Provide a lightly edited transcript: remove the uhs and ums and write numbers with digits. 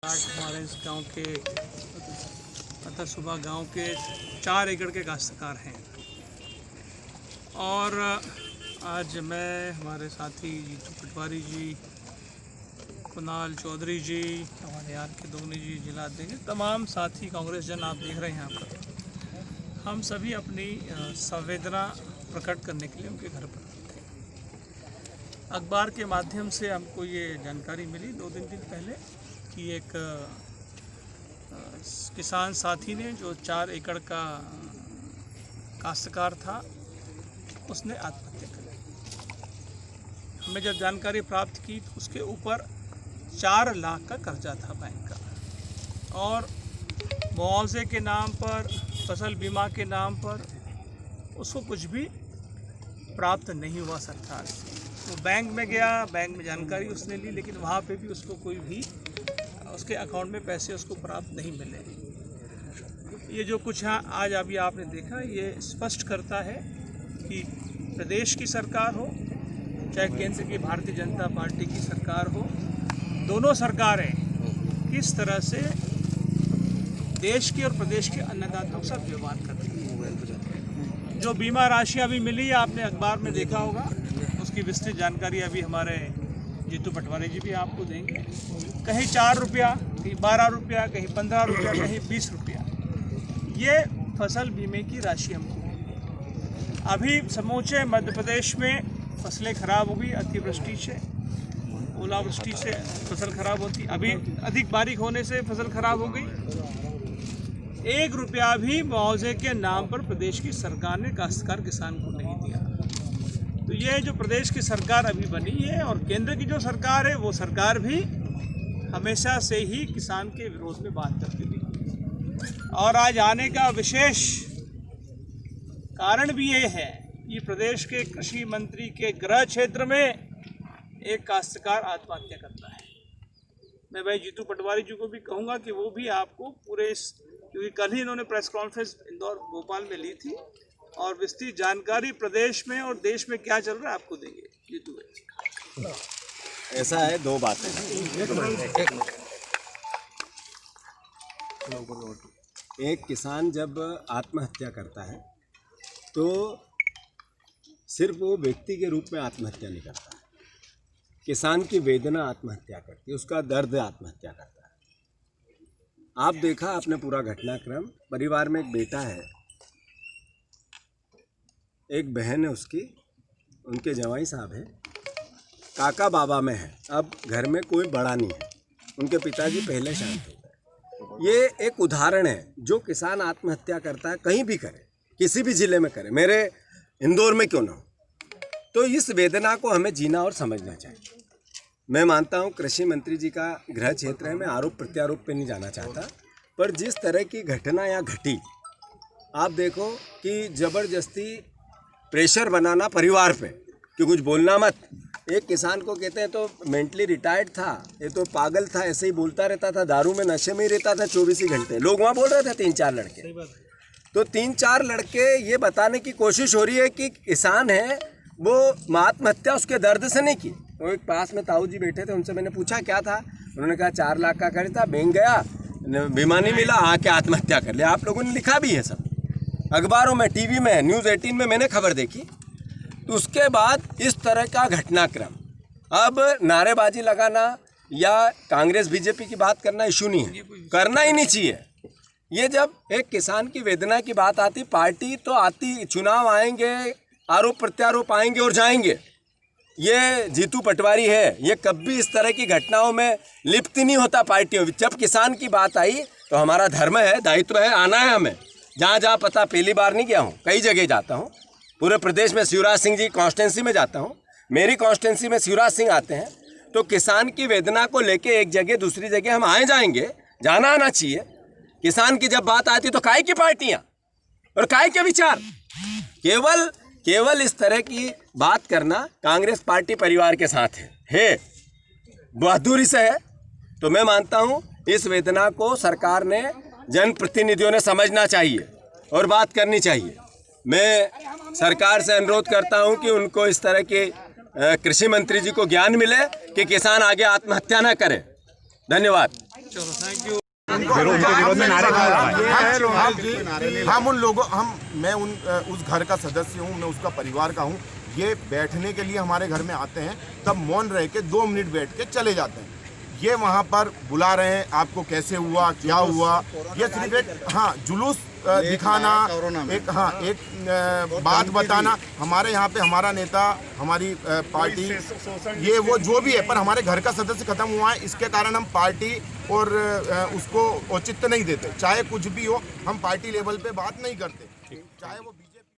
हमारे इस गांव के अतः सुबह गांव के 4 एकड़ के काश्तकार हैं और आज मैं हमारे साथी जीतू पटवारी जी, कुणाल चौधरी जी, हमारे आर के दोगनी जी, जिला अध्यक्ष, तमाम साथी कांग्रेस जन आप देख रहे हैं यहाँ पर, हम सभी अपनी संवेदना प्रकट करने के लिए उनके घर पर थे। अखबार के माध्यम से हमको ये जानकारी मिली 2-3 दिन पहले कि एक किसान साथी ने जो 4 एकड़ का काश्तकार था उसने आत्महत्या कर ली। हमें जब जानकारी प्राप्त की तो उसके ऊपर 4 लाख का कर्जा था बैंक का और मुआवजे के नाम पर, फसल बीमा के नाम पर उसको कुछ भी प्राप्त नहीं हुआ सरकार से। वो बैंक में गया, बैंक में जानकारी उसने ली, लेकिन वहाँ पे भी उसको कोई भी उसके अकाउंट में पैसे उसको प्राप्त नहीं मिले। ये जो कुछ आज अभी आपने देखा, ये स्पष्ट करता है कि प्रदेश की सरकार हो चाहे केंद्र की भारतीय जनता पार्टी की सरकार हो, दोनों सरकारें किस तरह से देश की और प्रदेश के अन्नदाताओं के साथ व्यवहार करती हैं। जो बीमा राशि अभी मिली है, आपने अखबार में देखा होगा, उसकी विस्तृत जानकारी अभी हमारे जीतू पटवारी जी भी आपको देंगे। कहीं 4 रुपया, कहीं 12 रुपया, कहीं 15 रुपया, कहीं 20 रुपया, ये फसल बीमे की राशि हमको मिली। अभी समूचे मध्य प्रदेश में फसलें खराब हो गई, अतिवृष्टि से, ओलावृष्टि से फसल खराब होती, अभी अधिक बारिश होने से फसल खराब हो गई। 1 रुपया भी मुआवजे के नाम पर प्रदेश की सरकार ने काश्तकार किसान को नहीं दिया। तो ये जो प्रदेश की सरकार अभी बनी है और केंद्र की जो सरकार है, वो सरकार भी हमेशा से ही किसान के विरोध में बात करती थी। और आज आने का विशेष कारण भी ये है कि प्रदेश के कृषि मंत्री के गृह क्षेत्र में एक काश्तकार आत्महत्या करता है। मैं भाई जीतू पटवारी जी को भी कहूँगा कि वो भी आपको पूरे क्योंकि कल ही इन्होंने प्रेस कॉन्फ्रेंस इंदौर भोपाल में ली थी और विस्तृत जानकारी प्रदेश में और देश में क्या चल रहा है आपको देंगे जीतू भाई। ऐसा है, 2 बातें। एक किसान जब आत्महत्या करता है तो सिर्फ वो व्यक्ति के रूप में आत्महत्या नहीं करता है, किसान की वेदना आत्महत्या करती है, उसका दर्द आत्महत्या करता है। आप देखा आपने पूरा घटनाक्रम, परिवार में एक बेटा है, एक बहन है उसकी, उनके जवाई साहब हैं, काका बाबा में है, अब घर में कोई बड़ा नहीं है, उनके पिताजी पहले शांत हो गए। ये एक उदाहरण है, जो किसान आत्महत्या करता है कहीं भी करे, किसी भी ज़िले में करे, मेरे इंदौर में क्यों ना हो, तो इस वेदना को हमें जीना और समझना चाहिए। मैं मानता हूँ कृषि मंत्री जी का गृह क्षेत्र है, मैं आरोप प्रत्यारोप पे नहीं जाना चाहता, पर जिस तरह की घटना यहाँ घटी, आप देखो कि ज़बरदस्ती प्रेशर बनाना परिवार पे कि कुछ बोलना मत। एक किसान को कहते हैं तो मेंटली रिटायर्ड था, ये तो पागल था, ऐसे ही बोलता रहता था, दारू में नशे में ही रहता था 24 ही घंटे। लोग वहाँ बोल रहे थे 3-4 लड़के, तो 3-4 लड़के ये बताने की कोशिश हो रही है कि किसान है वो आत्महत्या उसके दर्द से नहीं की। वो एक पास में ताऊ जी बैठे थे, उनसे मैंने पूछा क्या था, उन्होंने कहा 4 लाख का खर्च था, बैंक गया, बीमा नहीं मिला, आके आत्महत्या कर लिया। आप लोगों ने लिखा भी है, सब अखबारों में, टीवी में, न्यूज़ 18 में मैंने खबर देखी। तो उसके बाद इस तरह का घटनाक्रम, अब नारेबाजी लगाना या कांग्रेस बीजेपी की बात करना इशू नहीं है, करना ही नहीं चाहिए। ये जब एक किसान की वेदना की बात आती, पार्टी तो आती, चुनाव आएंगे, आरोप प्रत्यारोप आएंगे और जाएंगे। ये जीतू पटवारी है, ये कभी इस तरह की घटनाओं में लिप्त नहीं होता पार्टियों। जब किसान की बात आई तो हमारा धर्म है, दायित्व है, आना है हमें। जहाँ जहाँ पता, पहली बार नहीं गया हूँ, कई जगह जाता हूँ, पूरे प्रदेश में शिवराज सिंह जी कॉन्स्टिट्यूंसी में जाता हूँ, मेरी कॉन्स्टिट्यूंसी में शिवराज सिंह आते हैं। तो किसान की वेदना को लेके एक जगह दूसरी जगह हम आए जाएंगे, जाना आना चाहिए। किसान की जब बात आती तो काय की पार्टियाँ और काय के विचार, केवल इस तरह की बात करना कांग्रेस पार्टी परिवार के साथ है बहादुरी से है। तो मैं मानता हूँ इस वेदना को सरकार ने, जनप्रतिनिधियों ने समझना चाहिए और बात करनी चाहिए। मैं सरकार से अनुरोध करता हूं कि उनको इस तरह के कृषि मंत्री जी को ज्ञान मिले कि किसान आगे आत्महत्या न करें। धन्यवाद। चलो थैंक यू। उनके विरोध में नारे क्यों लगाए? हम उन लोगों मैं उस घर का सदस्य हूँ, मैं उसका परिवार का हूँ। ये बैठने के लिए हमारे घर में आते हैं, तब मौन रह के 2 मिनट बैठ के चले जाते हैं। ये वहाँ पर बुला रहे हैं, आपको कैसे हुआ, क्या हुआ, ये सिर्फ एक जुलूस दिखाना, एक बात बताना। हमारे यहाँ पे हमारा नेता, हमारी पार्टी, ये वो जो भी है, पर हमारे घर का सदस्य खत्म हुआ है, इसके कारण हम पार्टी और उसको औचित्य नहीं देते। चाहे कुछ भी हो, हम पार्टी लेवल पे बात नहीं करते, चाहे वो